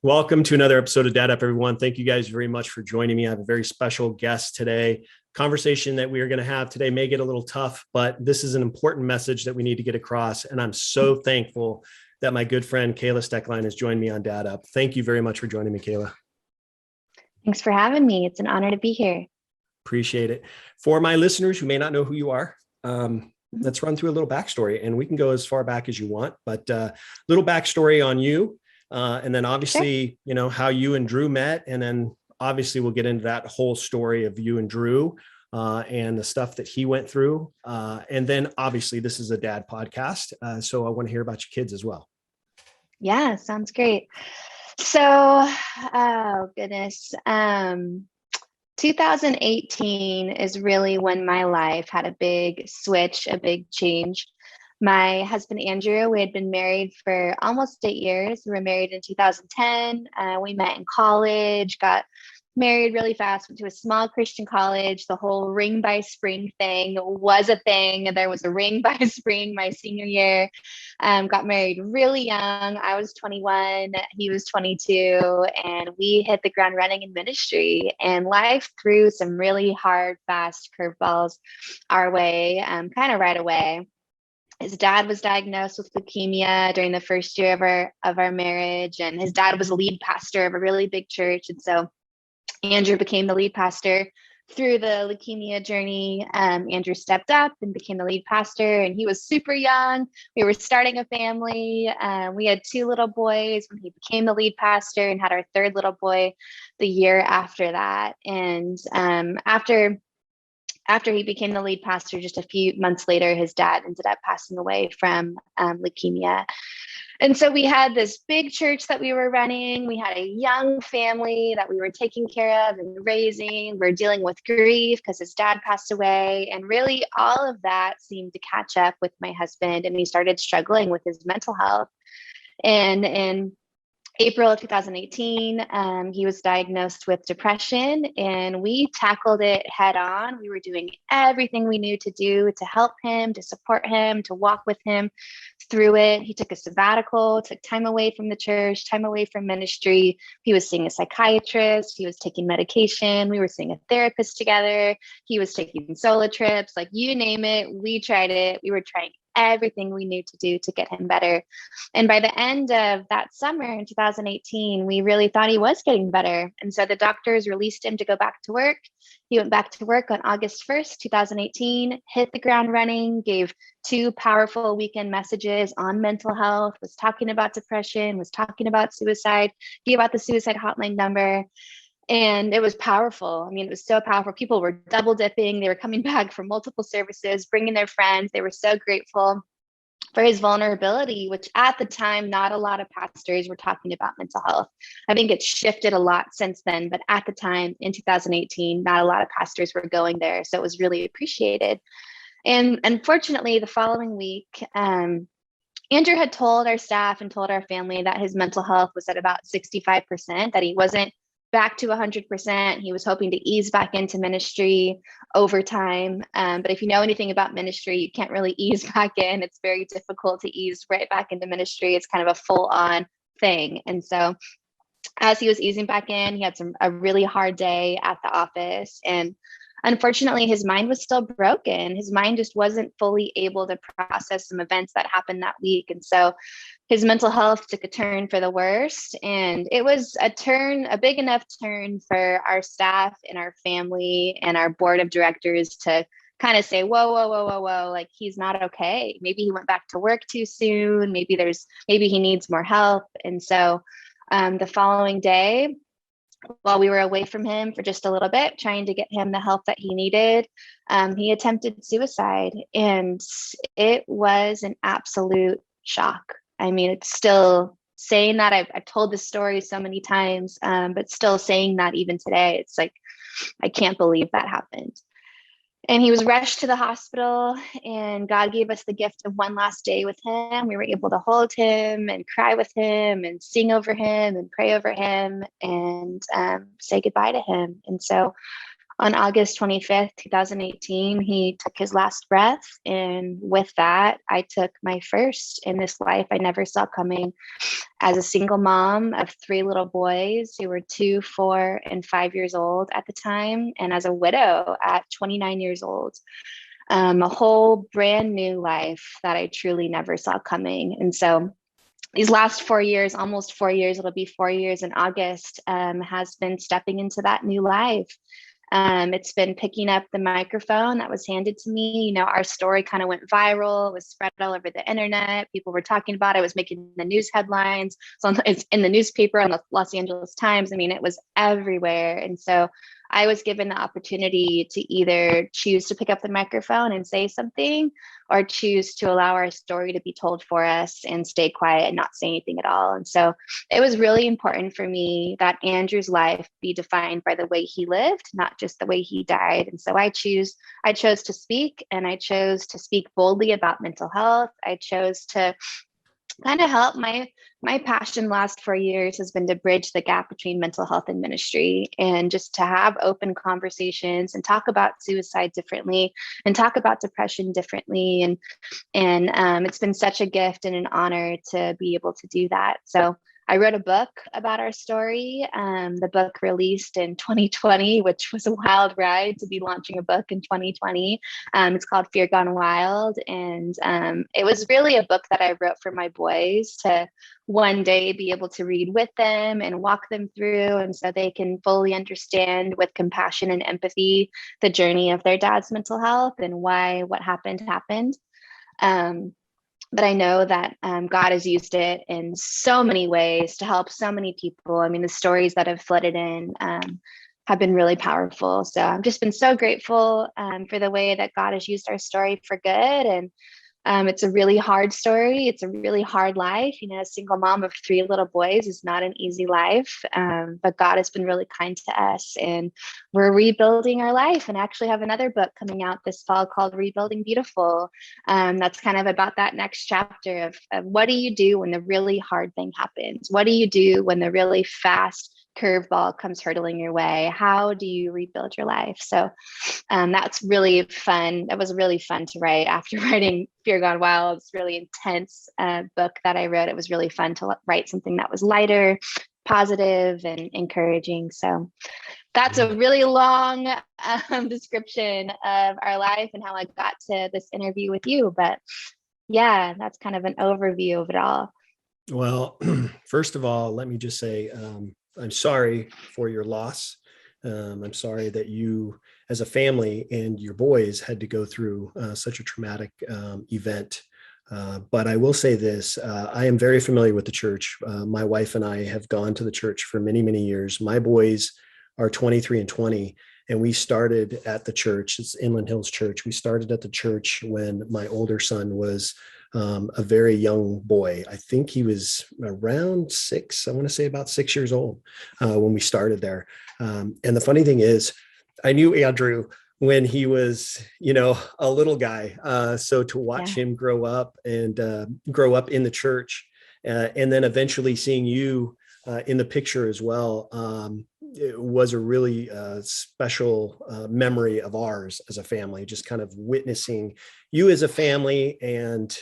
Welcome to another episode of Dad Up, everyone. Thank you guys very much for joining me. I have a very special guest today. Conversation that we are going to have today may get a little tough, but this is an important message that we need to get across. And I'm so thankful that my good friend Kayla Stoecklein has joined me on Dad Up. Thank you very much for joining me, Kayla. Thanks for having me. It's an honor to be here. Appreciate it. For my listeners who may not know who you are, let's run through a little backstory, and we can go as far back as you want, but little backstory on you. And then obviously, sure, how you and Drew met. And then obviously we'll get into that whole story of you and Drew and the stuff that he went through. And then obviously this is a dad podcast. So I want to hear about your kids as well. Yeah, sounds great. So, oh goodness. 2018 is really when my life had a big switch, a big change. My husband, Andrew, we had been married for almost 8 years. We were married in 2010. We met in college, got married really fast, went to a small Christian college. The whole ring by spring thing was a thing. There was a ring by spring my senior year. Got married really young. I was 21, he was 22, and we hit the ground running in ministry. And life threw some really hard, fast curveballs our way, kind of right away. His dad was diagnosed with leukemia during the first year of our marriage, and his dad was a lead pastor of a really big church. And so Andrew became the lead pastor through the leukemia journey. Andrew stepped up and became the lead pastor, and he was super young. We were starting a family. We had 2 little boys when he became the lead pastor, and had our 3rd little boy the year after that. And after he became the lead pastor, just a few months later, his dad ended up passing away from leukemia. And so we had this big church that we were running. We had a young family that we were taking care of and raising. We're dealing with grief because his dad passed away. And really all of that seemed to catch up with my husband, and he started struggling with his mental health. And in April of 2018, he was diagnosed with depression, and we tackled it head on. We were doing everything we knew to do to help him, to support him, to walk with him through it. He took a sabbatical, took time away from the church, time away from ministry. He was seeing a psychiatrist. He was taking medication. We were seeing a therapist together. He was taking solo trips, like you name it. We tried it. We were trying everything we knew to do to get him better. And by the end of that summer in 2018, we really thought he was getting better. And so the doctors released him to go back to work. He went back to work on August 1st, 2018, hit the ground running, gave 2 powerful weekend messages on mental health, was talking about depression, was talking about suicide, gave out the suicide hotline number. And it was powerful. I mean, it was so powerful. People were double dipping. They were coming back from multiple services, bringing their friends. They were so grateful for his vulnerability, which at the time, not a lot of pastors were talking about mental health. I think it's shifted a lot since then, but at the time in 2018, not a lot of pastors were going there. So it was really appreciated. And unfortunately, the following week, Andrew had told our staff and told our family that his mental health was at about 65%, that he wasn't back to 100%. He was hoping to ease back into ministry over time. But if you know anything about ministry, you can't really ease back in. It's very difficult to ease right back into ministry. It's kind of a full on thing. And so as he was easing back in, he had a really hard day at the office. And unfortunately, his mind was still broken. His mind just wasn't fully able to process some events that happened that week. And so his mental health took a turn for the worst. And it was a big enough turn for our staff and our family and our board of directors to kind of say, whoa, like he's not okay. Maybe he went back to work too soon. Maybe he needs more help. And so the following day, while we were away from him for just a little bit, trying to get him the help that he needed, he attempted suicide. And it was an absolute shock. I mean, it's still saying that I've told this story so many times, but still saying that even today, it's like, I can't believe that happened. And he was rushed to the hospital, and God gave us the gift of one last day with him. We were able to hold him and cry with him and sing over him and pray over him and say goodbye to him. And so on August 25th, 2018, he took his last breath. And with that, I took my first in this life I never saw coming, as a single mom of three little boys who were 2, 4, and 5 years old at the time, and as a widow at 29 years old. A whole brand new life that I truly never saw coming. And so these last 4 years, almost 4 years, it'll be 4 years in August, has been stepping into that new life. It's been picking up the microphone that was handed to me. You know, our story kind of went viral. It was spread all over the internet. People were talking about it. It was making the news headlines. So it's in the newspaper, on the Los Angeles Times. I mean, it was everywhere. And so I was given the opportunity to either choose to pick up the microphone and say something, or choose to allow our story to be told for us and stay quiet and not say anything at all. And so it was really important for me that Andrew's life be defined by the way he lived, not just the way he died. And so I chose to speak, and I chose to speak boldly about mental health. I chose to kind of help. My passion last 4 years has been to bridge the gap between mental health and ministry, and just to have open conversations and talk about suicide differently and talk about depression differently. And it's been such a gift and an honor to be able to do that. So I wrote a book about our story. The book released in 2020, which was a wild ride to be launching a book in 2020. It's called Fear Gone Wild. And it was really a book that I wrote for my boys to one day be able to read with them and walk them through, and so they can fully understand with compassion and empathy the journey of their dad's mental health and why what happened happened. But I know that God has used it in so many ways to help so many people. I mean, the stories that have flooded in have been really powerful. So I've just been so grateful for the way that God has used our story for good. And it's a really hard story. It's a really hard life. You know, a single mom of three little boys is not an easy life, but God has been really kind to us, and we're rebuilding our life, and actually have another book coming out this fall called Rebuilding Beautiful. That's kind of about that next chapter of what do you do when the really hard thing happens? What do you do when the really fast curveball comes hurtling your way? How do you rebuild your life? So that's really fun. That was really fun to write after writing Fear Gone Wild. It's really intense book that I wrote. It was really fun to write something that was lighter, positive, and encouraging. So that's a really long description of our life and how I got to this interview with you. But yeah, that's kind of an overview of it all. Well, first of all, let me just say, I'm sorry for your loss. I'm sorry that you, as a family, and your boys had to go through such a traumatic event. But I will say this, I am very familiar with the church. My wife and I have gone to the church for many, many years. My boys are 23 and 20, and we started at the church. It's Inland Hills Church. We started at the church when my older son was a very young boy. I think he was around 6. I want to say about 6 years old when we started there. And the funny thing is, I knew Andrew when he was, a little guy. So to watch him grow up and grow up in the church, and then eventually seeing you in the picture as well, it was a really special memory of ours as a family, just kind of witnessing you as a family, and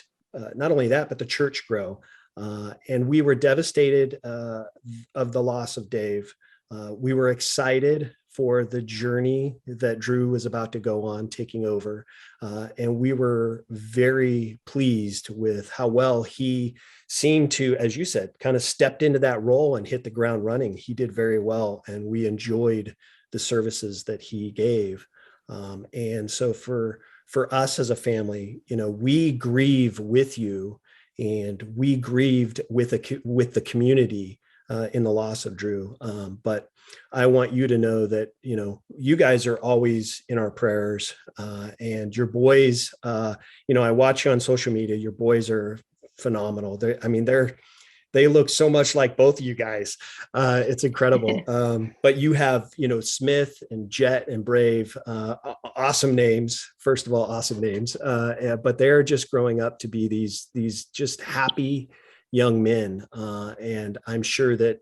not only that, but the church grow. And we were devastated of the loss of Dave. We were excited for the journey that Drew was about to go on, taking over. And we were very pleased with how well he seemed to, as you said, kind of stepped into that role and hit the ground running. He did very well, and we enjoyed the services that he gave. And so for us as a family, we grieve with you, and we grieved with the community in the loss of Drew. But I want you to know that, you guys are always in our prayers, and your boys, I watch you on social media. Your boys are phenomenal. They look so much like both of you guys. It's incredible. But you have, Smith and Jet and Brave, awesome names. First of all, awesome names. But they're just growing up to be these just happy young men. And I'm sure that,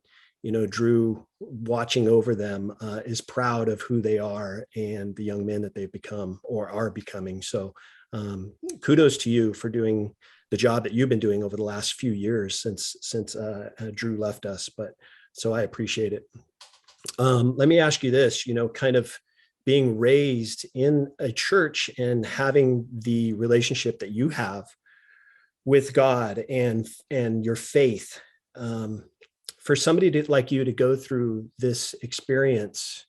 Drew watching over them is proud of who they are and the young men that they've become or are becoming. So kudos to you for doing the job that you've been doing over the last few years since Drew left us. But so I appreciate it. Let me ask you this, kind of being raised in a church and having the relationship that you have with God and your faith, for somebody like you to go through this experience,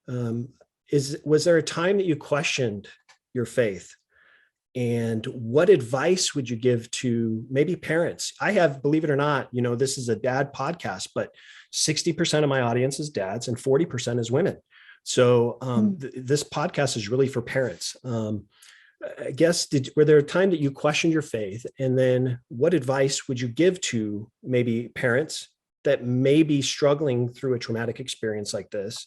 was there a time that you questioned your faith? And what advice would you give to maybe parents? I have, believe it or not, this is a dad podcast, but 60% of my audience is dads and 40% is women. So this podcast is really for parents. I guess, were there a time that you questioned your faith? And then what advice would you give to maybe parents that may be struggling through a traumatic experience like this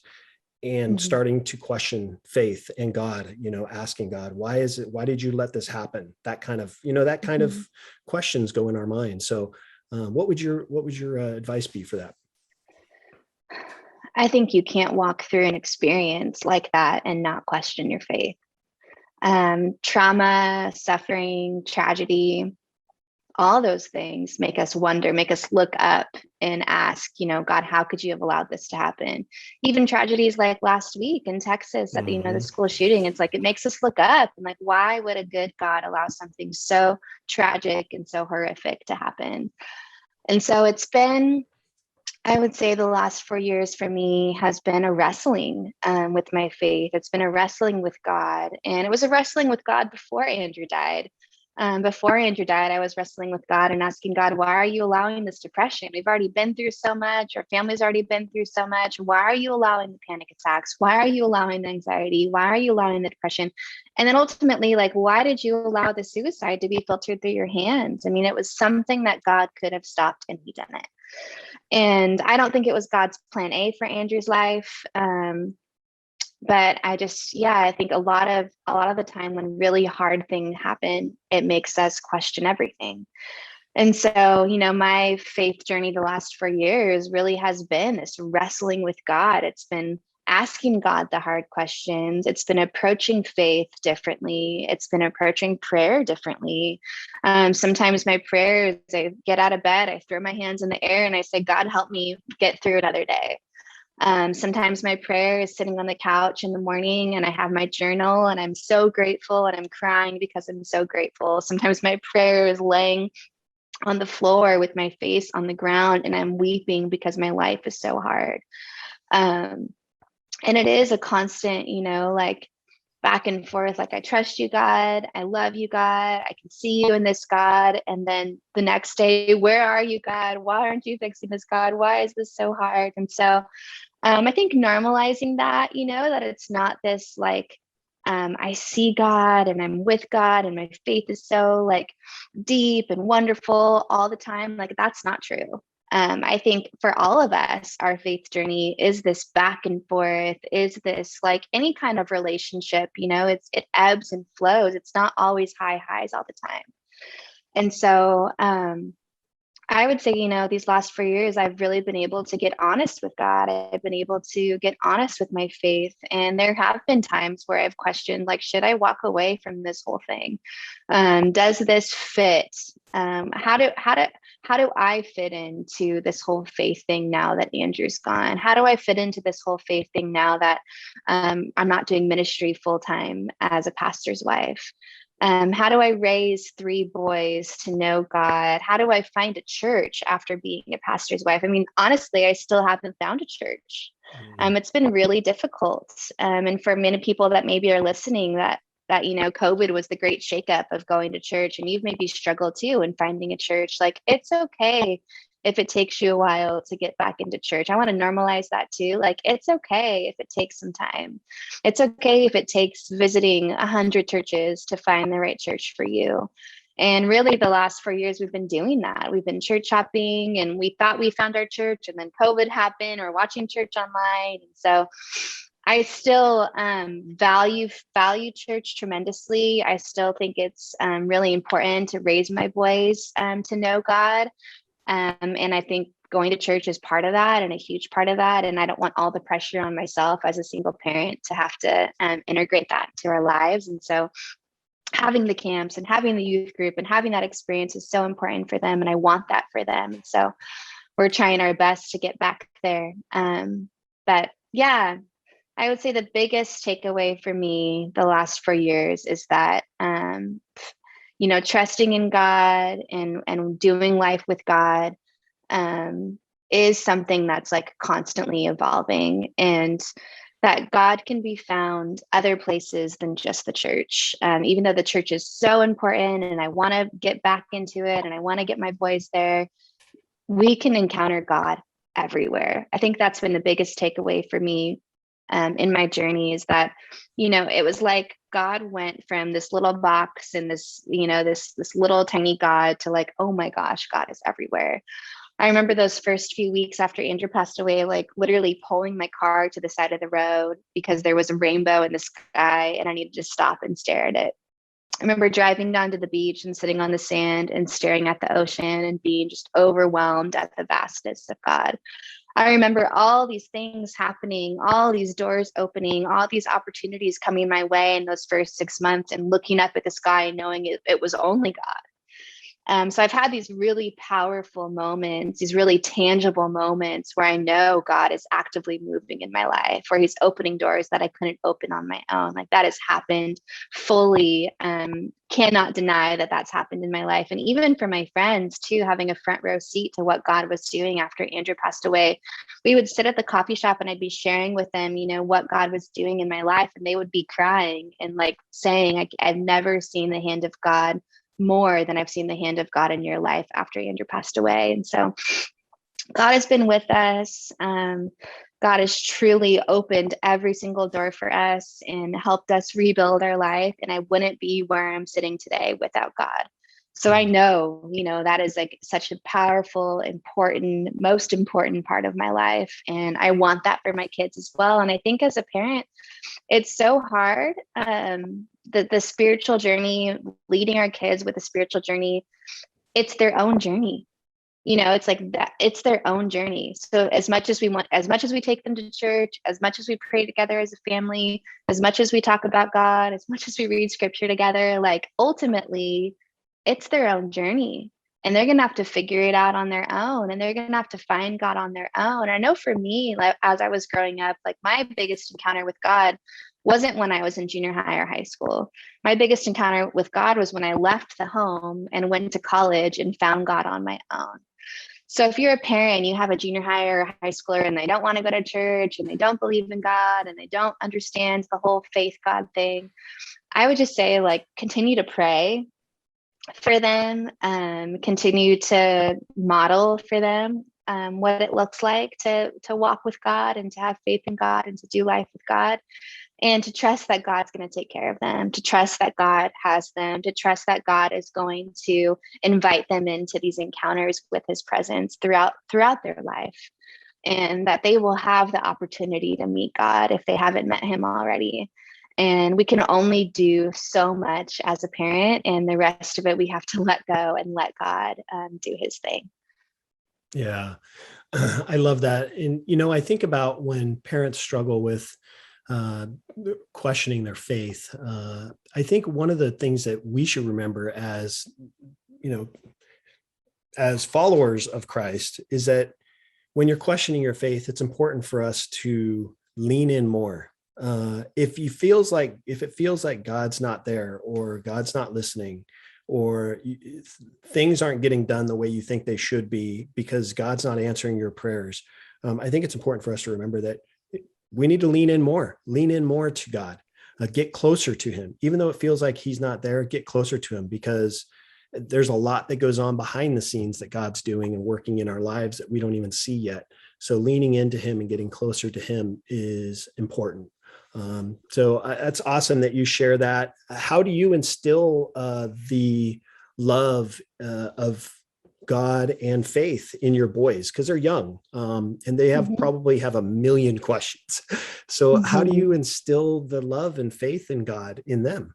and starting to question faith and God, asking God, why did you let this happen? That kind of, of questions go in our mind. So what would your advice be for that? I think you can't walk through an experience like that and not question your faith. Trauma, suffering, tragedy, all those things make us wonder, make us look up and ask, God, how could you have allowed this to happen? Even tragedies like last week in Texas at the, the school shooting, it's like, it makes us look up and like, why would a good God allow something so tragic and so horrific to happen? And so it's been, I would say the last 4 years for me has been a wrestling with my faith. It's been a wrestling with God. And it was a wrestling with God before Andrew died. Before Andrew died, I was wrestling with God and asking God, why are you allowing this depression? We've already been through so much. Our family's already been through so much. Why are you allowing the panic attacks? Why are you allowing the anxiety? Why are you allowing the depression? And then ultimately, like, why did you allow the suicide to be filtered through your hands? I mean, it was something that God could have stopped and he didn't. And I don't think it was God's plan A for Andrew's life. But I think a lot of the time when really hard things happen, it makes us question everything. And so, my faith journey the last 4 years really has been this wrestling with God. It's been asking God the hard questions. It's been approaching faith differently. It's been approaching prayer differently. Sometimes my prayers, I get out of bed, I throw my hands in the air and I say, God, help me get through another day. Sometimes my prayer is sitting on the couch in the morning and I have my journal and I'm so grateful and I'm crying because I'm so grateful. Sometimes my prayer is laying on the floor with my face on the ground and I'm weeping because my life is so hard. And it is a constant, like back and forth, like, I trust you, God. I love you, God. I can see you in this, God. And then the next day, where are you, God? Why aren't you fixing this, God? Why is this so hard? And so I think normalizing that, that it's not this like, I see God and I'm with God and my faith is so like deep and wonderful all the time. Like, that's not true. I think for all of us, our faith journey is this back and forth, is this like any kind of relationship, it ebbs and flows. It's not always high highs all the time. And so I would say, these last 4 years, I've really been able to get honest with God. I've been able to get honest with my faith. And there have been times where I've questioned, like, should I walk away from this whole thing? Does this fit? How do I fit into this whole faith thing now that Andrew's gone? How do I fit into this whole faith thing now that I'm not doing ministry full time as a pastor's wife? How do I raise 3 boys to know God? How do I find a church after being a pastor's wife? I mean, honestly, I still haven't found a church. It's been really difficult. And for many people that maybe are listening, that COVID was the great shakeup of going to church, and you've maybe struggled too in finding a church. Like, it's okay if it takes you a while to get back into church. I want to normalize that too. Like, it's okay if it takes some time. It's okay if it takes visiting 100 churches to find the right church for you. And really the last 4 years, we've been doing that. We've been church hopping and we thought we found our church, and then COVID happened, or watching church online. And so I still value church tremendously. I still think it's really important to raise my boys to know God. And I think going to church is part of that and a huge part of that. And I don't want all the pressure on myself as a single parent to have to integrate that into our lives. And so having the camps and having the youth group and having that experience is so important for them. And I want that for them. And so we're trying our best to get back there. But yeah, I would say the biggest takeaway for me the last 4 years is that, trusting in God and doing life with God is something that's like constantly evolving, and that God can be found other places than just the church. Even though the church is so important and I want to get back into it and I want to get my boys there, we can encounter God everywhere. I think that's been the biggest takeaway for me in my journey, is that, it was like God went from this little box and this little tiny God to like, oh my gosh, God is everywhere. I remember those first few weeks after Andrew passed away, like literally pulling my car to the side of the road because there was a rainbow in the sky and I needed to stop and stare at it. I remember driving down to the beach and sitting on the sand and staring at the ocean and being just overwhelmed at the vastness of God. I remember all these things happening, all these doors opening, all these opportunities coming my way in those first 6 months, and looking up at the sky and knowing it was only God. So I've had these really powerful moments, these really tangible moments where I know God is actively moving in my life, where he's opening doors that I couldn't open on my own. Like that has happened fully. Cannot deny that that's happened in my life. And even for my friends too, having a front row seat to what God was doing after Andrew passed away, we would sit at the coffee shop and I'd be sharing with them, what God was doing in my life. And they would be crying and like saying, I've never seen the hand of God more than I've seen the hand of God in your life after Andrew passed away. And so God has been with us. God has truly opened every single door for us and helped us rebuild our life. And I wouldn't be where I'm sitting today without God. So I know, that is like such a powerful, important, most important part of my life. And I want that for my kids as well. And I think as a parent, it's so hard. The spiritual journey, leading our kids with a spiritual journey, it's their own journey. It's like that, it's their own journey. So as much as we take them to church, as much as we pray together as a family, as much as we talk about God, as much as we read scripture together, like ultimately it's their own journey. And they're going to have to figure it out on their own, and they're going to have to find God on their own. I know for me, like as I was growing up, like my biggest encounter with God wasn't when I was in junior high or high school. My biggest encounter with God was when I left the home and went to college and found God on my own. So if you're a parent, you have a junior high or high schooler and they don't want to go to church and they don't believe in God and they don't understand the whole faith God thing, I would just say like continue to pray for them, continue to model for them what it looks like to walk with God and to have faith in God and to do life with God, and to trust that God's going to take care of them, to trust that God has them, to trust that God is going to invite them into these encounters with his presence throughout their life, and that they will have the opportunity to meet God if they haven't met him already. And we can only do so much as a parent, and the rest of it we have to let go and let God do his thing. Yeah, I love that. And, I think about when parents struggle with questioning their faith. I think one of the things that we should remember as followers of Christ is that when you're questioning your faith, it's important for us to lean in more. If it feels like God's not there, or God's not listening, or things aren't getting done the way you think they should be because God's not answering your prayers, I think it's important for us to remember that we need to lean in more to God, get closer to him. Even though it feels like he's not there, get closer to him, because there's a lot that goes on behind the scenes that God's doing and working in our lives that we don't even see yet. So leaning into him and getting closer to him is important. So that's awesome that you share that. How do you instill the love of God and faith in your boys? Because they're young and they probably have a million questions. So how do you instill the love and faith in God in them?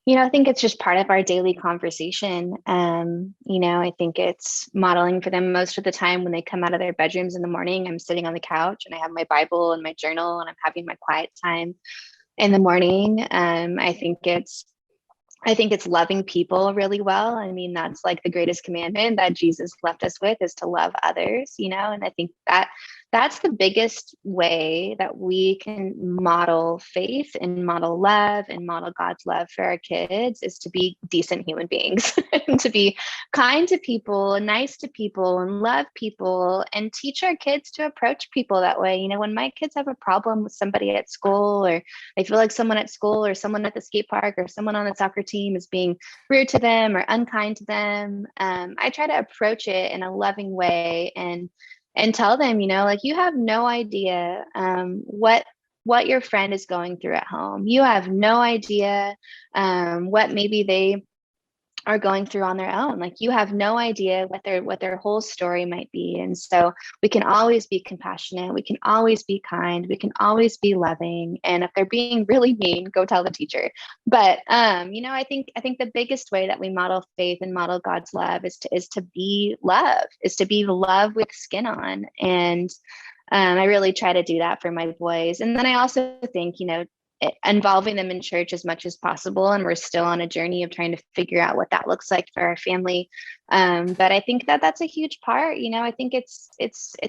I think it's just part of our daily conversation. I think it's modeling for them. Most of the time when they come out of their bedrooms in the morning, I'm sitting on the couch and I have my Bible and my journal and I'm having my quiet time in the morning. I think it's loving people really well. I mean, that's like the greatest commandment that Jesus left us with, is to love others, and I think that that's the biggest way that we can model faith and model love and model God's love for our kids, is to be decent human beings and to be kind to people and nice to people and love people and teach our kids to approach people that way. When my kids have a problem with somebody at school, or I feel like someone at school or someone at the skate park or someone on the soccer team is being rude to them or unkind to them, I try to approach it in a loving way and tell them, like, you have no idea what your friend is going through at home. You have no idea what maybe they are going through on their own. Like, you have no idea what their whole story might be. And so we can always be compassionate, we can always be kind, we can always be loving. And if they're being really mean, go tell the teacher. But I think the biggest way that we model faith and model God's love is to be love with skin on. And I really try to do that for my boys. And then I also think, involving them in church as much as possible. And we're still on a journey of trying to figure out what that looks like for our family. But I think that that's a huge part. I think it's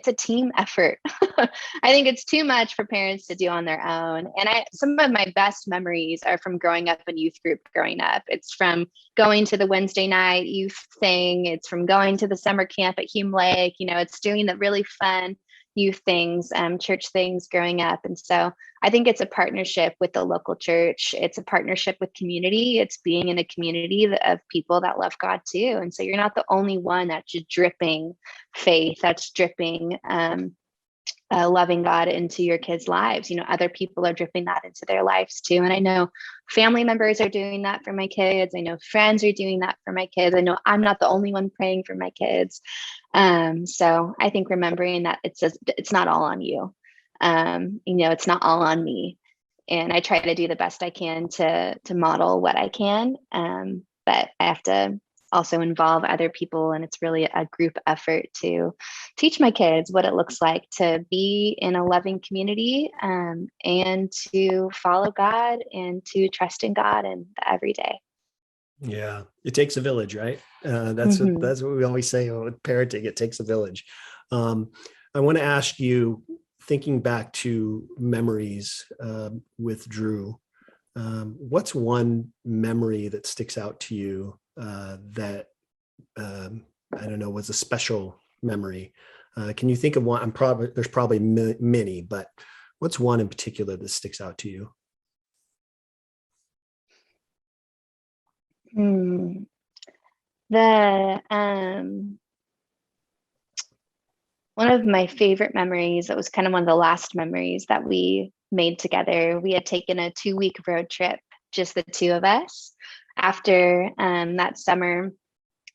a team effort. I think it's too much for parents to do on their own. And some of my best memories are from growing up in youth group growing up. It's from going to the Wednesday night youth thing. It's from going to the summer camp at Hume Lake. It's doing the really fun youth things, church things growing up. And so I think it's a partnership with the local church. It's a partnership with community. It's being in a community of people that love God too. And so you're not the only one that's just dripping faith, that's dripping loving God into your kids' lives. Other people are dripping that into their lives too. And I know family members are doing that for my kids. I know friends are doing that for my kids. I know I'm not the only one praying for my kids. So I think remembering that it's not all on you. It's not all on me. And I try to do the best I can to model what I can. But I have to also involve other people, and it's really a group effort to teach my kids what it looks like to be in a loving community, and to follow God and to trust in God in the everyday. Yeah, it takes a village, right? Mhm. That's what we always say with parenting. It takes a village. I want to ask you, thinking back to memories with Drew, what's one memory that sticks out to you that I don't know, was a special memory? Can you think of one? There's probably many, but what's one in particular that sticks out to you? Hmm. The One of my favorite memories, that was kind of one of the last memories that we made together. We had taken a 2-week road trip, just the two of us, after that summer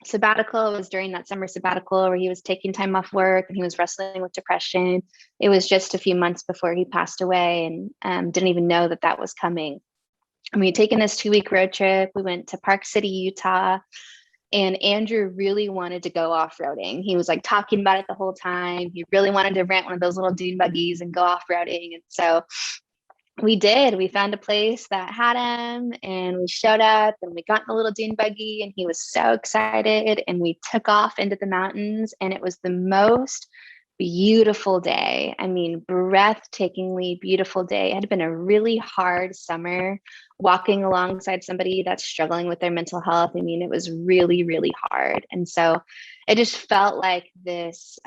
sabbatical. It was during that summer sabbatical where he was taking time off work and he was wrestling with depression. It was just a few months before he passed away, and didn't even know that that was coming. And we had taken this 2-week road trip. We went to Park City, Utah, and Andrew really wanted to go off-roading. He was like talking about it the whole time. He really wanted to rent one of those little dune buggies and go off-roading. And so we did. We found a place that had him, and we showed up and we got in the little dune buggy, and he was so excited, and we took off into the mountains, and it was the most beautiful day. I mean, breathtakingly beautiful day. It had been a really hard summer walking alongside somebody that's struggling with their mental health. I mean, it was really, really hard. And so it just felt like this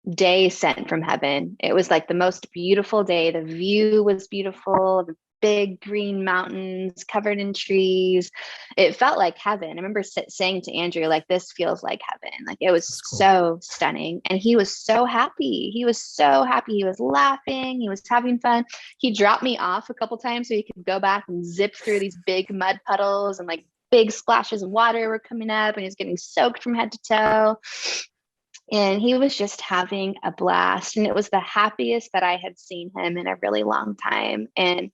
day sent from heaven. It was like the most beautiful day. The view was beautiful, the big green mountains covered in trees. It felt like heaven. I remember saying to Andrew, like, this feels like heaven. Like, it was That's cool. so stunning. And he was so happy. He was so happy. He was laughing. He was having fun. He dropped me off a couple times so he could go back and zip through these big mud puddles, and like big splashes of water were coming up, and he was getting soaked from head to toe. And he was just having a blast. And it was the happiest that I had seen him in a really long time. And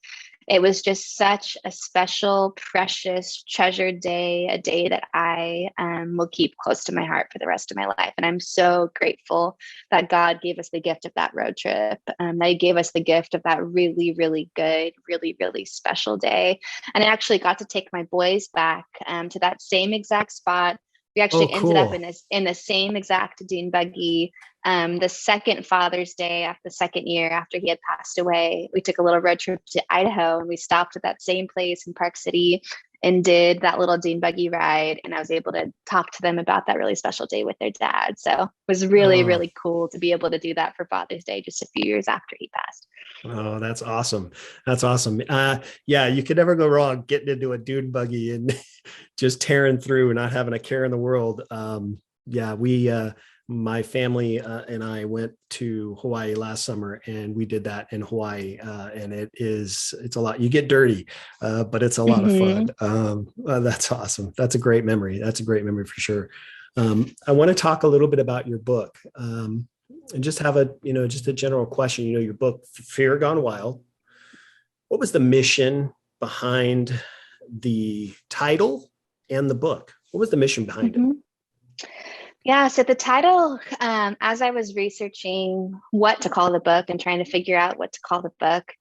it was just such a special, precious, treasured day, a day that I will keep close to my heart for the rest of my life. And I'm so grateful that God gave us the gift of that road trip, that He gave us the gift of that really, really good, really, really special day. And I actually got to take my boys back to that same exact spot. We Oh, actually ended up cool. in the same exact dune buggy. The second Father's Day, after the second year after he had passed away, we took a little road trip to Idaho, and we stopped at that same place in Park City and did that little dune buggy ride. And I was able to talk to them about that really special day with their dad. So it was really, Oh, really cool to be able to do that for Father's Day just a few years after he passed. oh, that's awesome. That's awesome. Yeah, you could never go wrong getting into a dune buggy and just tearing through and not having a care in the world. Yeah, my family and I went to Hawaii last summer, and we did that in Hawaii. And it's a lot. You get dirty, but it's a lot of fun. Mm-hmm. That's awesome. That's a great memory. That's a great memory for sure. I want to talk a little bit about your book. And just have just a general question. Your book, Fear Gone Wild. What was the mission behind the title and the book? What was the mission behind it? Mm-hmm. Yeah, so the title, as I was researching what to call the book and trying to figure out what to call the book,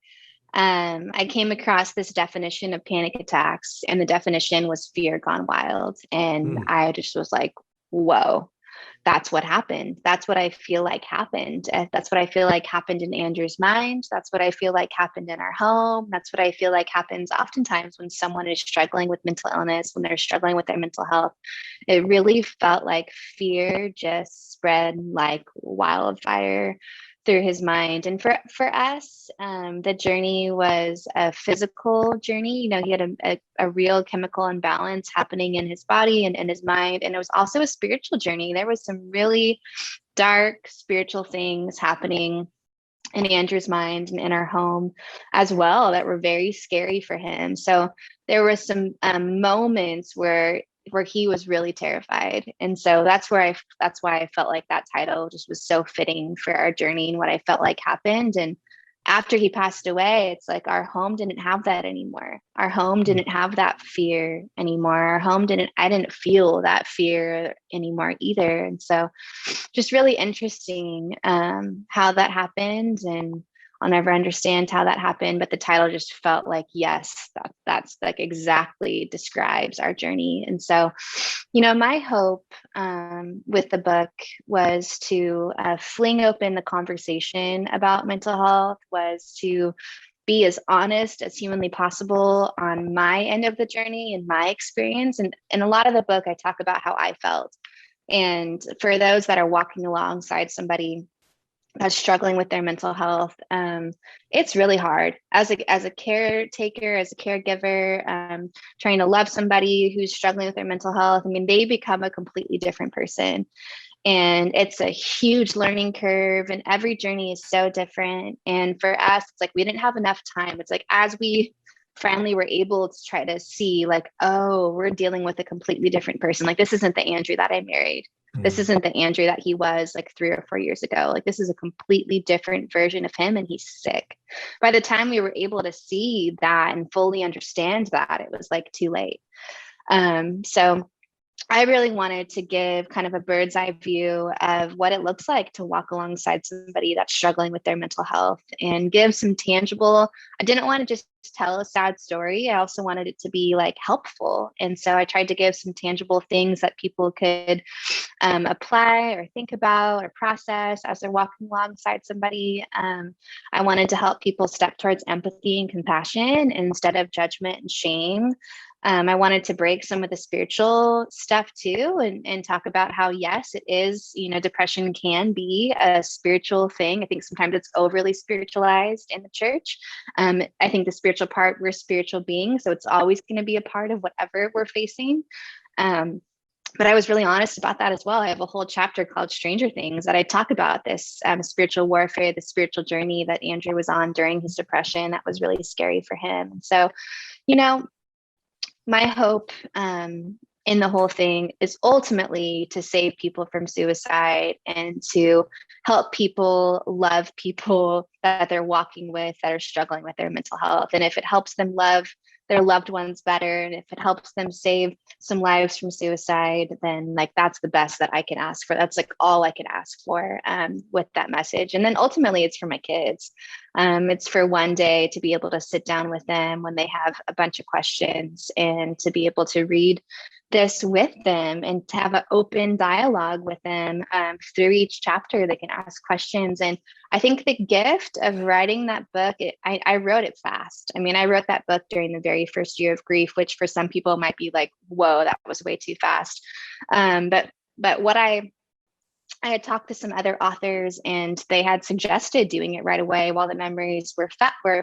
I came across this definition of panic attacks, and the definition was fear gone wild. And Hmm. I just was like, whoa, that's what happened. That's what I feel like happened. That's what I feel like happened in Andrew's mind. That's what I feel like happened in our home. That's what I feel like happens oftentimes when someone is struggling with mental illness, when they're struggling with their mental health. It really felt like fear just spread like wildfire through his mind. And for us, the journey was a physical journey. He had a real chemical imbalance happening in his body and in his mind. And it was also a spiritual journey. There was some really dark spiritual things happening in Andrew's mind and in our home as well that were very scary for him. So there were some moments where he was really terrified. And so that's why I felt like that title just was so fitting for our journey and what I felt like happened. And after he passed away, it's like our home didn't have that anymore. Our home didn't have that fear anymore. I didn't feel that fear anymore either. And so just really interesting how that happened. And I'll never understand how that happened, but the title just felt like, yes, that's like exactly describes our journey. And so, my hope with the book was to fling open the conversation about mental health, was to be as honest as humanly possible on my end of the journey and my experience. And in a lot of the book, I talk about how I felt. And for those that are walking alongside somebody that's struggling with their mental health, it's really hard as a caretaker, as a caregiver, trying to love somebody who's struggling with their mental health. I mean, they become a completely different person, and it's a huge learning curve, and every journey is so different. And for us, it's like we didn't have enough time. It's like as we finally were able to try to see, like, oh, we're dealing with a completely different person. Like, this isn't the Andrew that I married. This Hmm. isn't the Andrew that he was like 3 or 4 years ago. Like, this is a completely different version of him, and he's sick. By the time we were able to see that and fully understand that, it was like too late. So I really wanted to give kind of a bird's eye view of what it looks like to walk alongside somebody that's struggling with their mental health, and give some tangible. I didn't want to just tell a sad story. I also wanted it to be like helpful. And so I tried to give some tangible things that people could apply or think about or process as they're walking alongside somebody. I wanted to help people step towards empathy and compassion instead of judgment and shame. I wanted to break some of the spiritual stuff too, and talk about how, yes, it is, depression can be a spiritual thing. I think sometimes it's overly spiritualized in the church. I think the spiritual part, we're spiritual beings, so it's always going to be a part of whatever we're facing. But I was really honest about that as well. I have a whole chapter called Stranger Things that I talk about this spiritual warfare, the spiritual journey that Andrew was on during his depression. That was really scary for him. And so, my hope in the whole thing is ultimately to save people from suicide and to help people love people that they're walking with that are struggling with their mental health. And if it helps them love their loved ones better, and if it helps them save some lives from suicide, then like that's the best that I can ask for. That's like all I could ask for with that message. And then ultimately it's for my kids. It's for one day to be able to sit down with them when they have a bunch of questions and to be able to read this with them and to have an open dialogue with them through each chapter. They can ask questions. And I think the gift of writing that book, I wrote it fast. I mean, I wrote that book during the very first year of grief, which for some people might be like, whoa, that was way too fast. But what I had talked to some other authors and they had suggested doing it right away while the memories were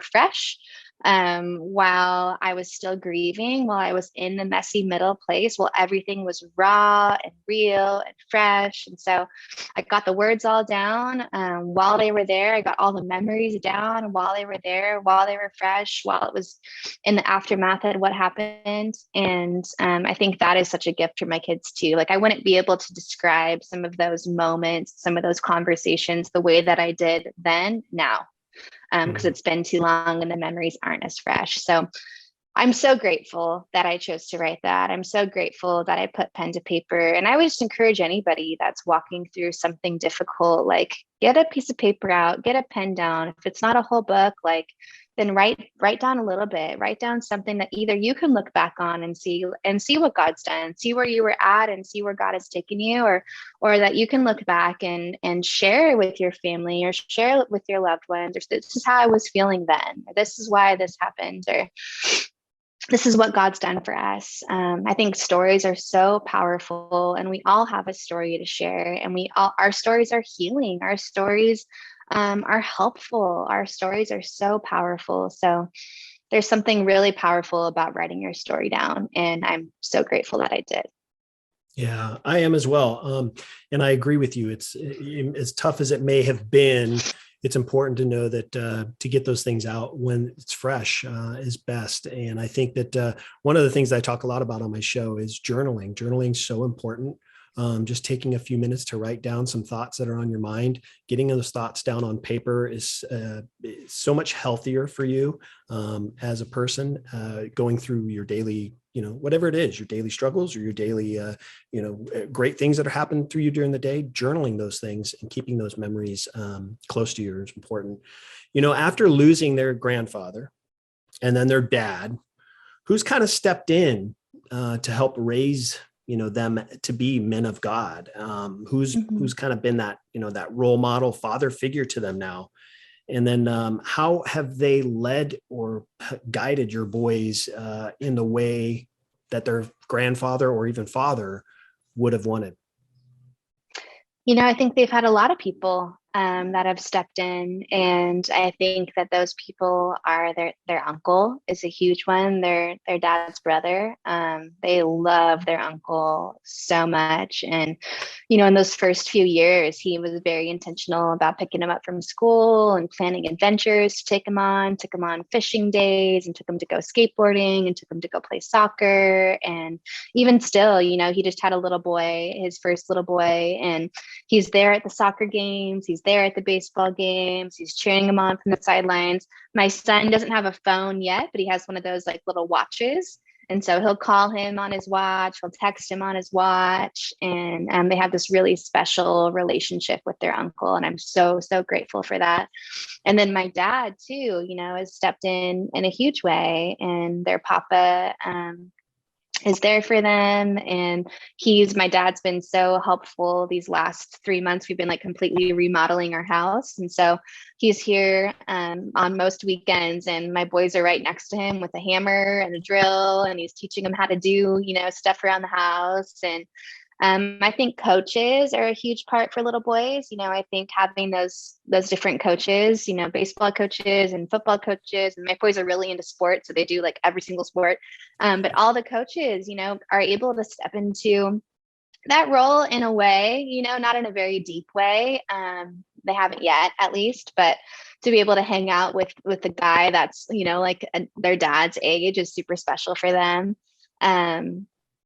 fresh, while I was still grieving, while I was in the messy middle place, while everything was raw and real and fresh. And so I got the words all down while they were there. I got all the memories down while they were there, while they were fresh, while it was in the aftermath of what happened. And I think that is such a gift for my kids too. Like I wouldn't be able to describe some of those moments, some of those conversations the way that I did then now. Because it's been too long and the memories aren't as fresh. So I'm so grateful that I chose to write that. I'm so grateful that I put pen to paper. And I would just encourage anybody that's walking through something difficult, like get a piece of paper out, get a pen down. If it's not a whole book, like then write down a little bit, write down something that either you can look back on and see what God's done, see where you were at and see where God has taken you, or that you can look back and share with your family or share with your loved ones, or this is how I was feeling then, or this is why this happened, or this is what God's done for us. I think stories are so powerful and we all have a story to share, and our stories are healing. Our stories are helpful. Our stories are so powerful. So there's something really powerful about writing your story down. And I'm so grateful that I did. Yeah, I am as well. And I agree with you. It's as tough as it may have been. It's important to know that to get those things out when it's fresh is best. And I think that one of the things I talk a lot about on my show is journaling. Journaling is so important. Just taking a few minutes to write down some thoughts that are on your mind, getting those thoughts down on paper is so much healthier for you as a person going through your daily, whatever it is, your daily struggles or your daily, great things that are happening through you during the day. Journaling those things and keeping those memories close to you is important. After losing their grandfather and then their dad, who's kind of stepped in to help raise them to be men of God, who's kind of been that, that role model father figure to them now. And then how have they led or guided your boys in the way that their grandfather or even father would have wanted? I think they've had a lot of people that have stepped in, and I think that those people are their uncle is a huge one. Their dad's brother. They love their uncle so much, and in those first few years, he was very intentional about picking him up from school and planning adventures to take him on. Took him on fishing days, and took him to go skateboarding, and took him to go play soccer. And even still, he just had a little boy, his first little boy, and he's there at the soccer games. He's there at the baseball games. He's cheering him on from the sidelines. My son doesn't have a phone yet, but he has one of those like little watches. And so he'll call him on his watch. He'll text him on his watch. And they have this really special relationship with their uncle. And I'm so, so grateful for that. And then my dad too, has stepped in a huge way, and their papa, is there for them. And my dad's been so helpful these last 3 months. We've been like completely remodeling our house. And so he's here on most weekends, and my boys are right next to him with a hammer and a drill, and he's teaching them how to do, stuff around the house. And I think coaches are a huge part for little boys. I think having those different coaches, baseball coaches and football coaches, and my boys are really into sports, so they do like every single sport. But all the coaches, are able to step into that role in a way, not in a very deep way. They haven't yet, at least, but to be able to hang out with the guy that's, like their dad's age is super special for them.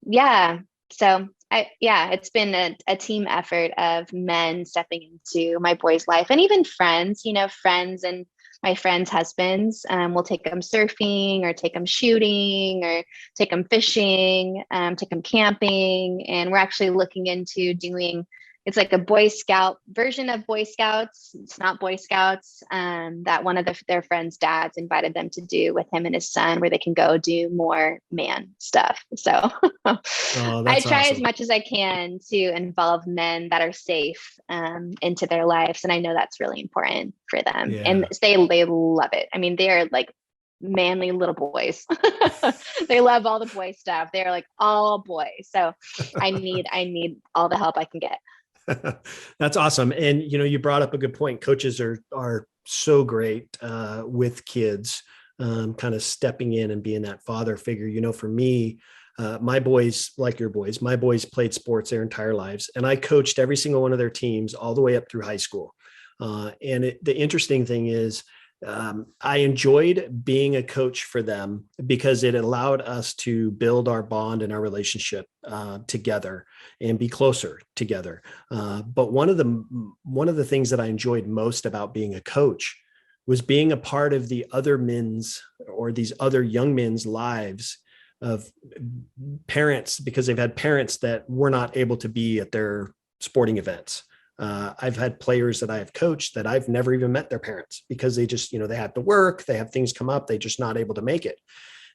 Yeah. So it's been a team effort of men stepping into my boys' life, and even friends, friends and my friends' husbands. We'll take them surfing or take them shooting or take them fishing, take them camping. And we're actually looking into doing, it's like a Boy Scout version of Boy Scouts. It's not Boy Scouts, that one of their friends' dads invited them to do with him and his son, where they can go do more man stuff. So Oh, I that's try as awesome. much as I can to involve men that are safe, into their lives. And I know that's really important for them. And Yeah. they love it. I mean, they're like manly little boys. They love all the boy stuff. They're like all boys. So I need all the help I can get. That's awesome. And you brought up a good point. Coaches are so great with kids, kind of stepping in and being that father figure. For me, my boys, like your boys, my boys played sports their entire lives, and I coached every single one of their teams all the way up through high school. The interesting thing is, I enjoyed being a coach for them because it allowed us to build our bond and our relationship together and be closer together. But one of the things that I enjoyed most about being a coach was being a part of the other men's or these other young men's lives of parents, because they've had parents that were not able to be at their sporting events. I've had players that I have coached that I've never even met their parents because they just, they have to work, they have things come up, they're just not able to make it.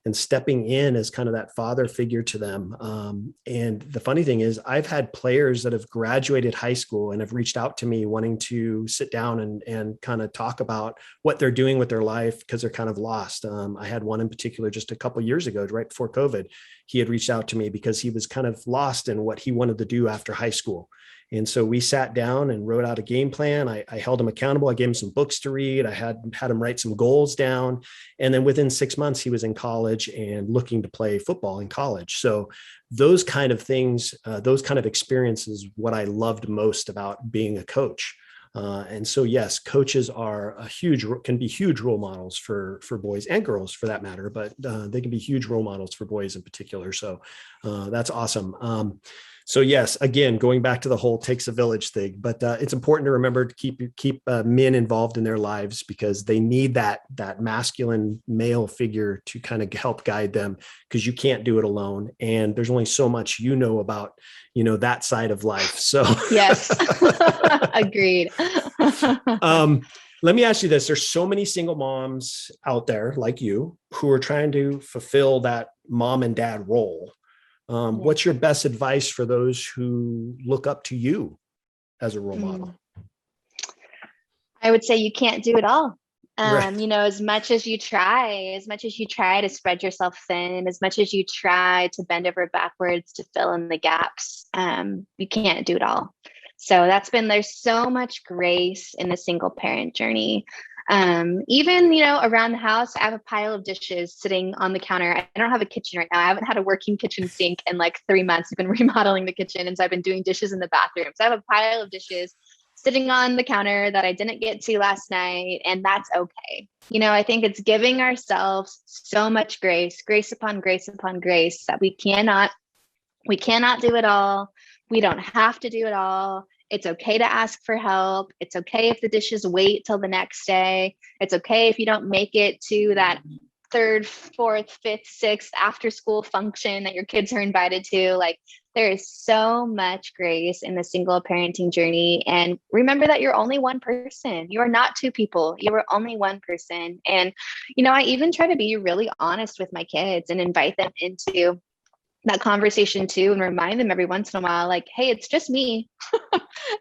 And stepping in as kind of that father figure to them. And the funny thing is, I've had players that have graduated high school and have reached out to me wanting to sit down and kind of talk about what they're doing with their life because they're kind of lost. I had one in particular just a couple of years ago, right before COVID. He had reached out to me because he was kind of lost in what he wanted to do after high school. And so we sat down and wrote out a game plan. I held him accountable. I gave him some books to read. I had him write some goals down. And then within 6 months, he was in college and looking to play football in college. So those kind of things, those kind of experiences, what I loved most about being a coach. And so, yes, coaches are can be huge role models for boys and girls for that matter, but they can be huge role models for boys in particular. So that's awesome. So yes, again, going back to the whole takes a village thing, but it's important to remember to keep men involved in their lives because they need that masculine male figure to kind of help guide them because you can't do it alone. And there's only so much about that side of life. So Yes. Agreed. Let me ask you this: there's so many single moms out there like you who are trying to fulfill that mom and dad role. What's your best advice for those who look up to you as a role model? I would say you can't do it all. Right. As much as you try to spread yourself thin, as much as you try to bend over backwards to fill in the gaps, you can't do it all. So there's so much grace in the single parent journey. Even, around the house, I have a pile of dishes sitting on the counter. I don't have a kitchen right now. I haven't had a working kitchen sink in like 3 months. I've been remodeling the kitchen. And so I've been doing dishes in the bathroom. So I have a pile of dishes sitting on the counter that I didn't get to last night. And that's okay. I think it's giving ourselves so much grace upon grace upon grace that we cannot do it all. We don't have to do it all. It's okay to ask for help. It's okay if the dishes wait till the next day. It's okay if you don't make it to that third, fourth, fifth, sixth after school function that your kids are invited to. Like, there is so much grace in the single parenting journey. And remember that you're only one person. You are not two people. You are only one person. And, I even try to be really honest with my kids and invite them into that conversation too, and remind them every once in a while, like, hey, it's just me.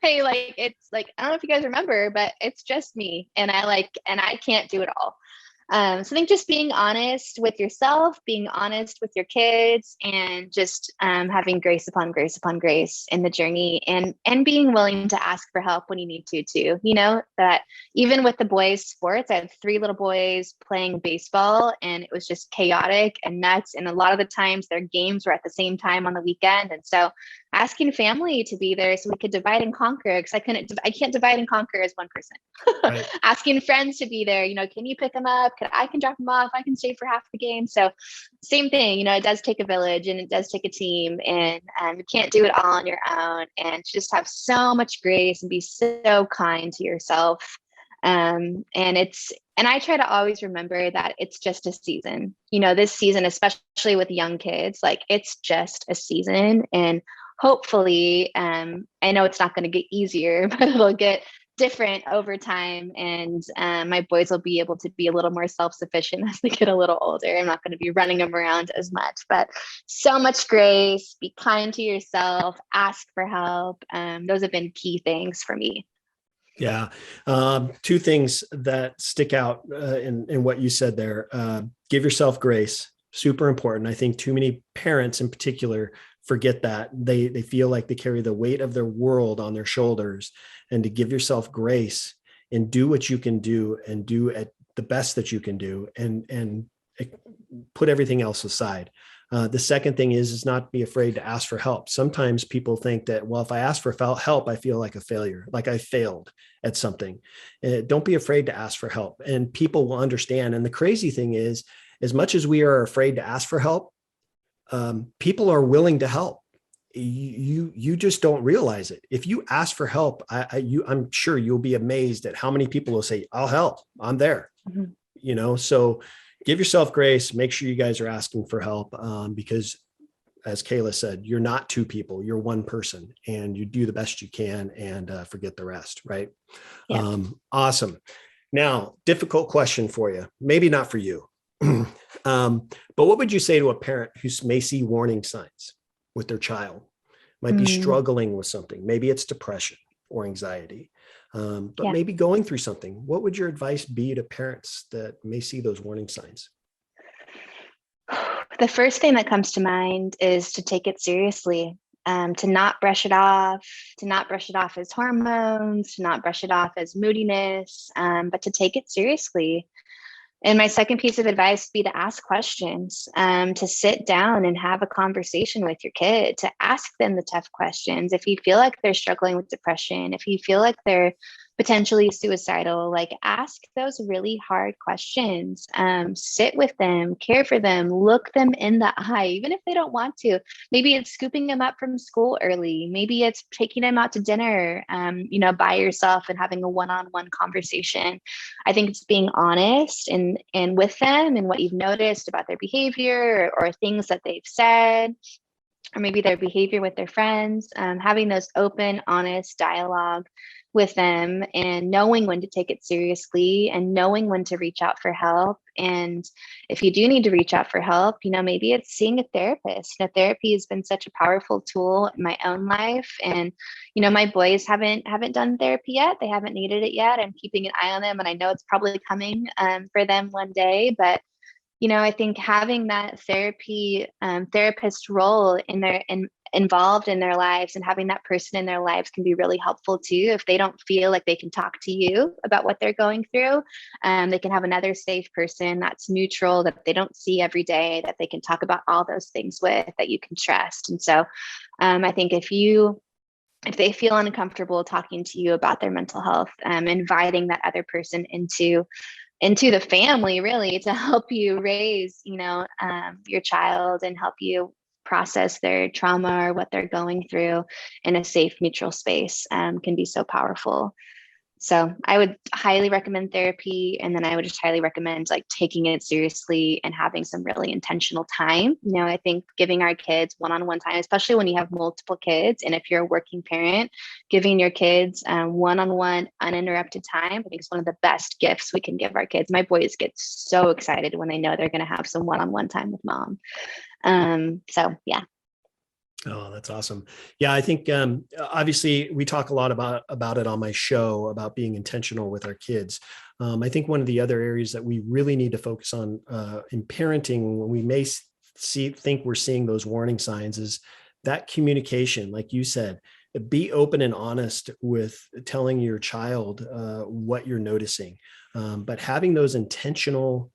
Hey, like, it's like, I don't know if you guys remember, but it's just me. And I can't do it all. So I think just being honest with yourself, being honest with your kids, and just having grace upon grace upon grace in the journey, and being willing to ask for help when you need to too. That even with the boys' sports, I had 3 little boys playing baseball, and it was just chaotic and nuts. And a lot of the times their games were at the same time on the weekend. And so asking family to be there so we could divide and conquer, because I can't divide and conquer as one person. Right. Asking friends to be there, can you pick them up? I can drop them off. I can stay for half the game. So same thing, it does take a village and it does take a team, and you can't do it all on your own, and just have so much grace and be so kind to yourself. And I try to always remember that it's just a season, this season, especially with young kids, like it's just a season. And hopefully, I know it's not going to get easier, but it'll get different over time. And my boys will be able to be a little more self-sufficient as they get a little older. I'm not going to be running them around as much, but so much grace, be kind to yourself, ask for help. Those have been key things for me. Yeah. Two things that stick out in what you said there. Give yourself grace. Super important. I think too many parents in particular forget that. They feel like they carry the weight of their world on their shoulders, and to give yourself grace and do what you can do and do at the best that you can do, and put everything else aside. The second thing is not be afraid to ask for help. Sometimes people think that, well, if I ask for help, I feel like a failure, like I failed at something. Don't be afraid to ask for help, and people will understand. And the crazy thing is, as much as we are afraid to ask for help, people are willing to help. You just don't realize it. If you ask for help, I'm sure you'll be amazed at how many people will say, I'll help, I'm there. Mm-hmm. So give yourself grace, make sure you guys are asking for help, because as Kayla said, you're not two people, you're one person, and you do the best you can and forget the rest. Right. Yeah. Awesome. Now, difficult question for you, maybe not for you. But what would you say to a parent who may see warning signs with their child, might be struggling with something? Maybe it's depression or anxiety, but maybe going through something. What would your advice be to parents that may see those warning signs? The first thing that comes to mind is to take it seriously, to not brush it off, as hormones, to not brush it off as moodiness, but to take it seriously. And my second piece of advice would be to ask questions, to sit down and have a conversation with your kid, to ask them the tough questions. If you feel like they're struggling with depression, if you feel like they're potentially suicidal, like ask those really hard questions, sit with them, care for them, look them in the eye, even if they don't want to. Maybe it's scooping them up from school early. Maybe it's taking them out to dinner, by yourself and having a one-on-one conversation. I think it's being honest and with them and what you've noticed about their behavior or things that they've said, or maybe their behavior with their friends, having those open, honest dialogue with them, and knowing when to take it seriously and knowing when to reach out for help. And if you do need to reach out for help, maybe it's seeing a therapist. Therapy has been such a powerful tool in my own life. And, my boys haven't done therapy yet. They haven't needed it yet. I'm keeping an eye on them, and I know it's probably coming for them one day. But I think having that therapist role involved in their lives, and having that person in their lives can be really helpful too. If they don't feel like they can talk to you about what they're going through, they can have another safe person that's neutral, that they don't see every day, that they can talk about all those things with, that you can trust. And so I think if they feel uncomfortable talking to you about their mental health, inviting that other person into the family, really, to help you raise, your child and help you process their trauma or what they're going through in a safe, neutral space, can be so powerful. So I would highly recommend therapy. And then I would just highly recommend taking it seriously and having some really intentional time. I think giving our kids one-on-one time, especially when you have multiple kids, and if you're a working parent, giving your kids one-on-one uninterrupted time, I think is one of the best gifts we can give our kids. My boys get so excited when they know they're going to have some one-on-one time with mom. So yeah. Oh, that's awesome. Yeah, I think obviously we talk a lot about it on my show, about being intentional with our kids. I think one of the other areas that we really need to focus on in parenting, when we may think we're seeing those warning signs, is that communication. Like you said, be open and honest with telling your child what you're noticing. But having those intentional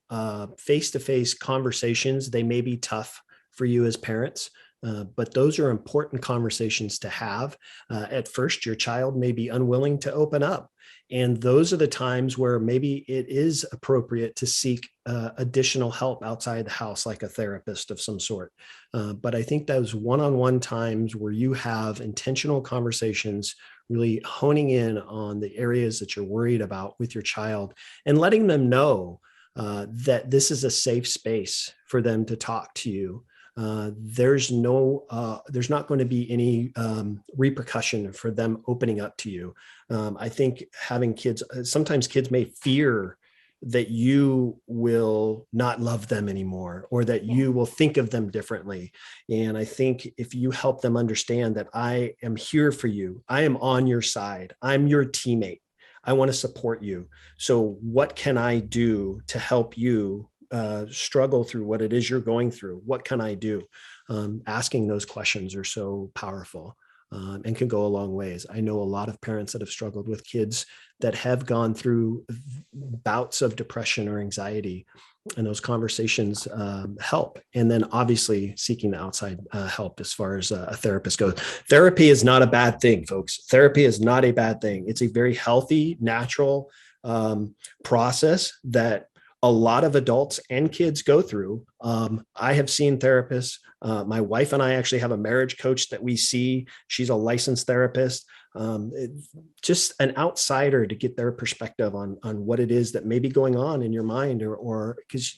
face-to-face conversations, they may be tough for you as parents. But those are important conversations to have. At first, your child may be unwilling to open up. And those are the times where maybe it is appropriate to seek additional help outside the house, like a therapist of some sort. But I think those one-on-one times where you have intentional conversations, really honing in on the areas that you're worried about with your child and letting them know that this is a safe space for them to talk to you. There's not going to be any repercussion for them opening up to you. I think having kids, sometimes kids may fear that you will not love them anymore, or that you will think of them differently. And I think if you help them understand that I am here for you, I am on your side, I'm your teammate, I want to support you. So what can I do to help you struggle through what it is you're going through? What can I do? Asking those questions are so powerful and can go a long ways. I know a lot of parents that have struggled with kids that have gone through bouts of depression or anxiety, and those conversations help. And then obviously seeking the outside help as far as a therapist goes. Therapy is not a bad thing, folks. Therapy is not a bad thing. It's a very healthy, natural process that a lot of adults and kids go through. I have seen therapists. My wife and I actually have a marriage coach that we see. She's a licensed therapist. Just an outsider to get their perspective on what it is that may be going on in your mind, or because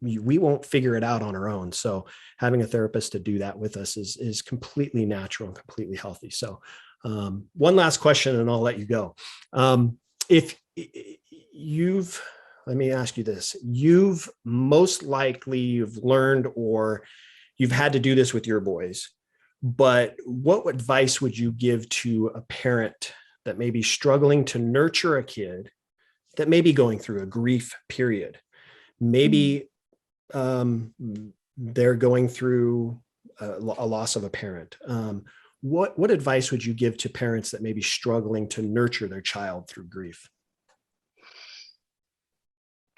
we won't figure it out on our own. So having a therapist to do that with us is completely natural and completely healthy. So one last question and I'll let you go. If let me ask you this. You've learned, or you've had to do this with your boys, but what advice would you give to a parent that may be struggling to nurture a kid that may be going through a grief period? Maybe they're going through a loss of a parent. What advice would you give to parents that may be struggling to nurture their child through grief?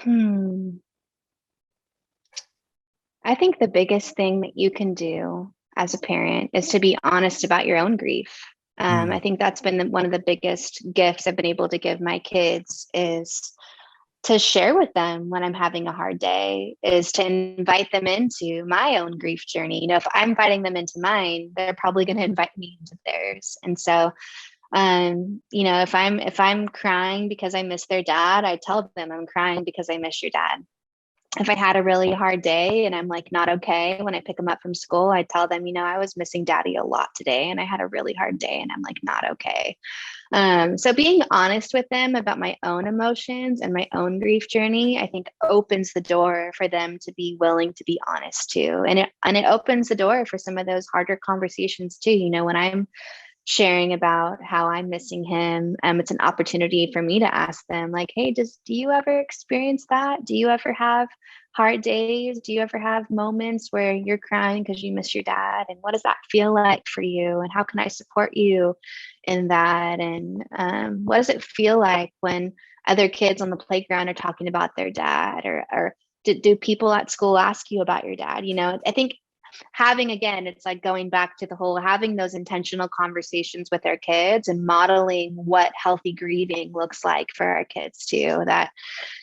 I think the biggest thing that you can do as a parent is to be honest about your own grief. I think that's been one of the biggest gifts I've been able to give my kids, is to share with them when I'm having a hard day, is to invite them into my own grief journey. You know, if I'm inviting them into mine, they're probably going to invite me into theirs. And so you know, if I'm crying because I miss their dad, I tell them I'm crying because I miss your dad. If I had a really hard day and I'm like not okay when I pick them up from school, I tell them, you know, I was missing daddy a lot today and I had a really hard day and I'm like not okay. So being honest with them about my own emotions and my own grief journey, I think opens the door for them to be willing to be honest too. And it opens the door for some of those harder conversations too. You know, when I'm sharing about how I'm missing him, it's an opportunity for me to ask them, like, hey, do you ever experience that? Do you ever have hard days? Do you ever have moments where you're crying because you miss your dad? And what does that feel like for you? And how can I support you in that? And what does it feel like when other kids on the playground are talking about their dad? Or do people at school ask you about your dad? You know, I think again, it's like going back to the whole having those intentional conversations with our kids and modeling what healthy grieving looks like for our kids too. That,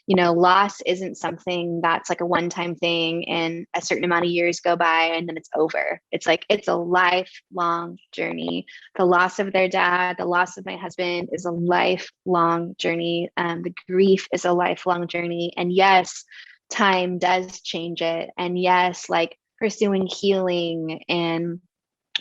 you know, loss isn't something that's like a one-time thing and a certain amount of years go by and then it's over. It's like, it's a lifelong journey. The loss of their dad, the loss of my husband is a lifelong journey. The grief is a lifelong journey. And yes, time does change it. And yes, like, pursuing healing and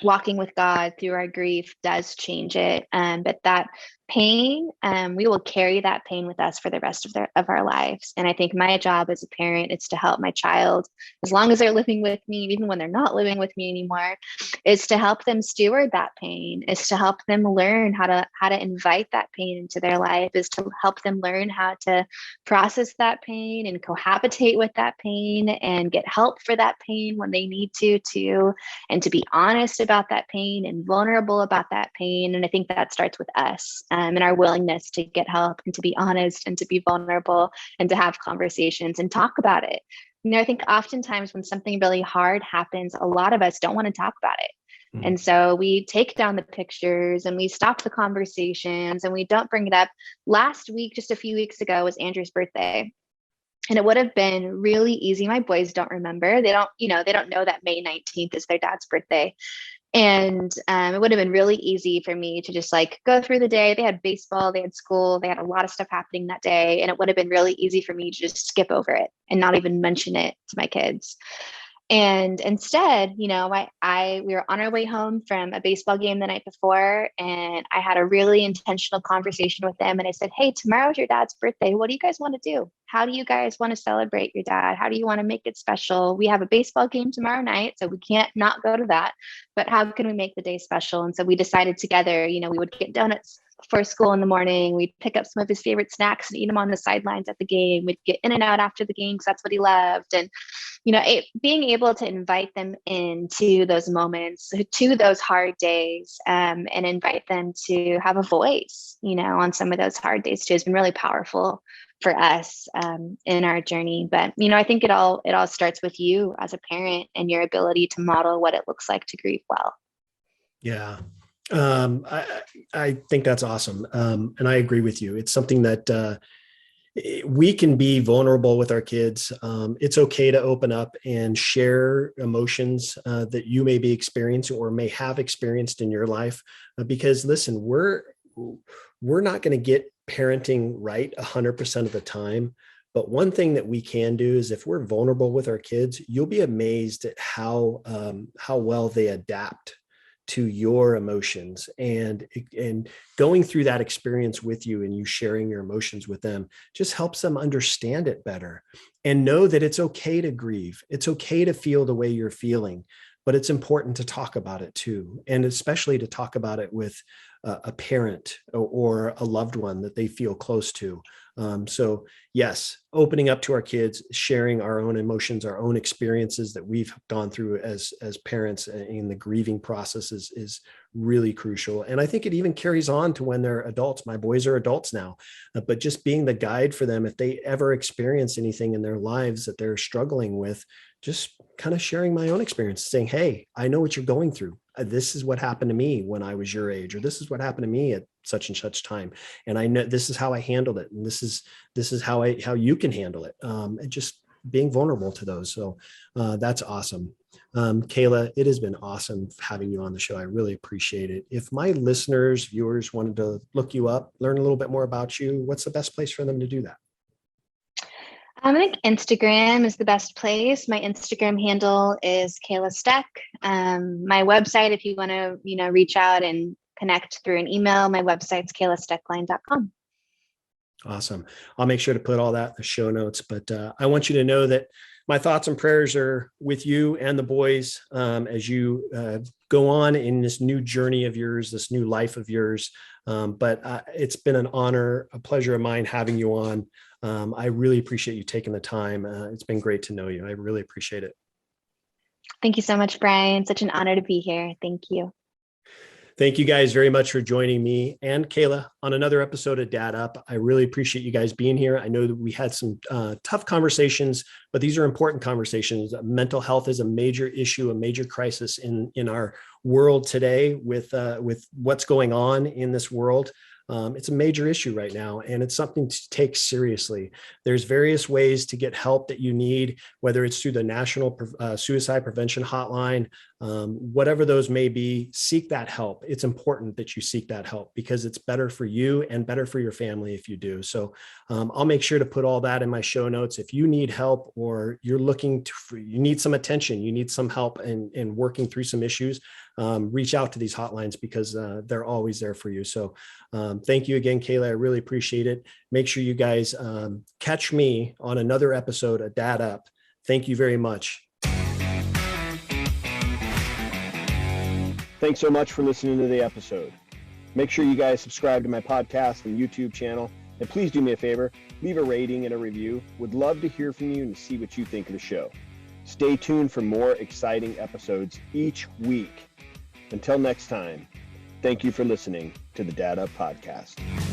walking with God through our grief does change it. But that pain, we will carry that pain with us for the rest of our lives. And I think my job as a parent is to help my child, as long as they're living with me, even when they're not living with me anymore, is to help them steward that pain, is to help them learn how to invite that pain into their life, is to help them learn how to process that pain and cohabitate with that pain and get help for that pain when they need to, and to be honest about that pain and vulnerable about that pain. And I think that starts with us. and our willingness to get help and to be honest and to be vulnerable and to have conversations and talk about it. I think oftentimes when something really hard happens, a lot of us don't want to talk about it. And so we take down the pictures and we stop the conversations and we don't bring it up. Last week, just a few weeks ago, was Andrew's birthday. And it would have been really easy. My boys don't remember. They don't know that May 19th is their dad's birthday. And it would have been really easy for me to just like go through the day. They had baseball, they had school, they had a lot of stuff happening that day. And it would have been really easy for me to just skip over it and not even mention it to my kids. And instead, we were on our way home from a baseball game the night before, and I had a really intentional conversation with them. And I said, hey, tomorrow's your dad's birthday. What do you guys want to do? How do you guys want to celebrate your dad? How do you want to make it special? We have a baseball game tomorrow night, so we can't not go to that. But how can we make the day special? And so we decided together, we would get donuts for school in the morning. We'd pick up some of his favorite snacks and eat them on the sidelines at the game. We'd get in and out after the game because that's what he loved. And being able to invite them into those moments, to those hard days, and invite them to have a voice, on some of those hard days too, has been really powerful for us in our journey. But, I think it all starts with you as a parent and your ability to model what it looks like to grieve well. Yeah. I think that's awesome. And I agree with you. It's something that we can be vulnerable with our kids. It's okay to open up and share emotions that you may be experiencing or may have experienced in your life. Because listen, we're not going to get parenting right 100% of the time. But one thing that we can do is if we're vulnerable with our kids, you'll be amazed at how well they adapt to your emotions, and going through that experience with you and you sharing your emotions with them just helps them understand it better and know that it's okay to grieve. It's okay to feel the way you're feeling, but it's important to talk about it too. And especially to talk about it with a parent or a loved one that they feel close to. So yes, opening up to our kids, sharing our own emotions, our own experiences that we've gone through as parents in the grieving process is really crucial. And I think it even carries on to when they're adults. My boys are adults now, but just being the guide for them, if they ever experience anything in their lives that they're struggling with, just kind of sharing my own experience, saying, hey, I know what you're going through. This is what happened to me when I was your age, or this is what happened to me at such and such time. And I know this is how I handled it. And this is how you can handle it. And just being vulnerable to those. So that's awesome. Kayla, it has been awesome having you on the show. I really appreciate it. If my listeners, viewers wanted to look you up, learn a little bit more about you, what's the best place for them to do that? I think Instagram is the best place. My Instagram handle is Kayla Stoeck. My website, if you want to, reach out and connect through an email, my website's kaylastoecklein.com. Awesome. I'll make sure to put all that in the show notes, but I want you to know that my thoughts and prayers are with you and the boys as you go on in this new journey of yours, this new life of yours. But it's been an honor, a pleasure of mine having you on. I really appreciate you taking the time. It's been great to know you. I really appreciate it. Thank you so much, Bryan. Such an honor to be here. Thank you. Thank you guys very much for joining me and Kayla on another episode of Dad Up. I really appreciate you guys being here. I know that we had some tough conversations, but these are important conversations. Mental health is a major issue, a major crisis in our world today with what's going on in this world. It's a major issue right now, and it's something to take seriously. There's various ways to get help that you need, whether it's through the National Suicide Prevention Hotline, whatever those may be, seek that help. It's important that you seek that help because it's better for you and better for your family if you do. So I'll make sure to put all that in my show notes. If you need help or you're you need some attention, you need some help in working through some issues, reach out to these hotlines because they're always there for you. So thank you again, Kayla. I really appreciate it. Make sure you guys catch me on another episode of Dad Up. Thank you very much. Thanks so much for listening to the episode. Make sure you guys subscribe to my podcast and YouTube channel. And please do me a favor, leave a rating and a review. Would love to hear from you and see what you think of the show. Stay tuned for more exciting episodes each week. Until next time, Thank you for listening to the Dad Up Podcast.